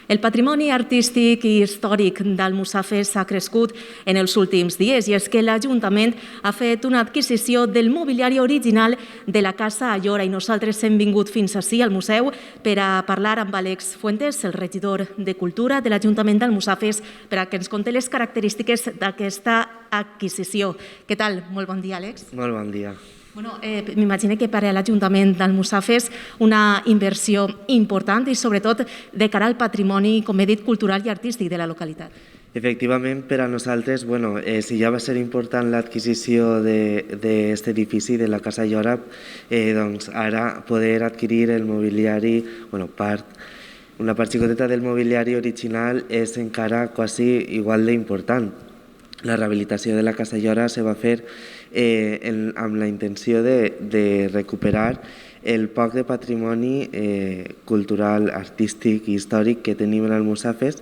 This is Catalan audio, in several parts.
El patrimoni artístic i històric d'Almussafes ha crescut en els últims dies i és que l'Ajuntament ha fet una adquisició del mobiliari original de la Casa Ayora i nosaltres hem vingut fins ací al museu per a parlar amb Àlex Fuentes, el regidor de Cultura de l'Ajuntament d'Almussafes, per a que ens conti les característiques d'aquesta adquisició. Què tal? Molt bon dia, Àlex. Molt bon dia. M'imagino que per a l'Ajuntament d'Almussafes una inversió important i sobretot de cara al patrimoni, com he dit, cultural i artístic de la localitat. Efectivament, per a nosaltres, si ja va ser important l'adquisició d'aquest edifici de la Casa Ayora, doncs ara poder adquirir el mobiliari, una part xicoteta del mobiliari original és encara quasi igual d'important. La rehabilitació de la Casa Ayora se va fer amb la intenció de recuperar el poc de patrimoni cultural, artístic i històric que tenim en Almussafes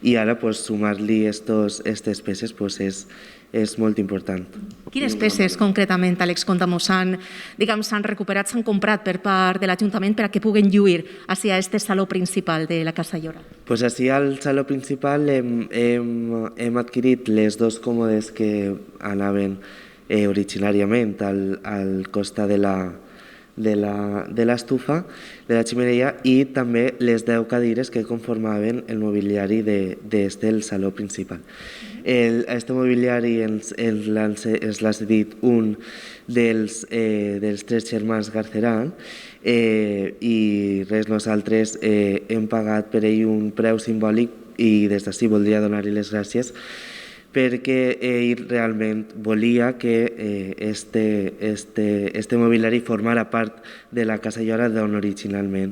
i ara sumar-li aquestes peces és molt important. Quines peces concretament, Àlex, s'han recuperat, s'han comprat per part de l'Ajuntament per a que puguen lluir hacia este saló principal de la Casa Ayora? Així al saló principal hem adquirit les dues còmodes que anaven originàriament al costat de l'estufa, de la xemeneia, i també les 10 cadires que conformaven el mobiliari del saló principal. Aquest mobiliari ens l'ha cedit un dels 3 germans Garceran i nosaltres hem pagat per ell un preu simbòlic i des d'ací voldria donar-li les gràcies perquè ell realment volia que este mobiliari formara part de la Casa Ayora d'on originalment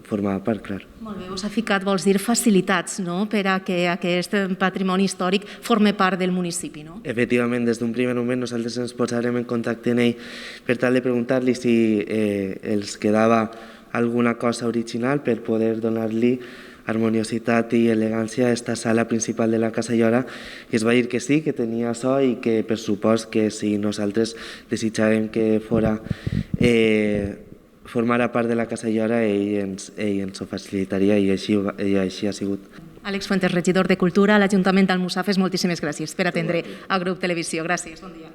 formava part, clar. Molt bé, us ha ficat, vols dir, facilitats per a que aquest patrimoni històric formi part del municipi, no? Efectivament, des d'un primer moment nosaltres ens posarem en contacte amb ell per tal de preguntar-li si els quedava alguna cosa original per poder donar-li harmoniositat i elegància a aquesta sala principal de la Casa Ayora, i es va dir que sí, que tenia això i que per supost que si nosaltres desitjàvem que formara part de la Casa Ayora ell ens ho facilitaria i així ha sigut. Àlex Fuentes, regidor de Cultura a l'Ajuntament d'Almussafes, moltíssimes gràcies per atendre al grup Televisió. Gràcies, bon dia.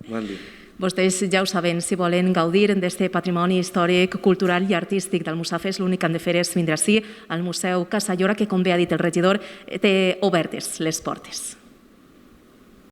Bon dia. Vostès ja ho saben, si volen gaudir d'aquest patrimoni històric, cultural i artístic d'Almussafes, l'únic que han de fer és vindre ací al Museu Casa Ayora, que, com bé ha dit el regidor, té obertes les portes.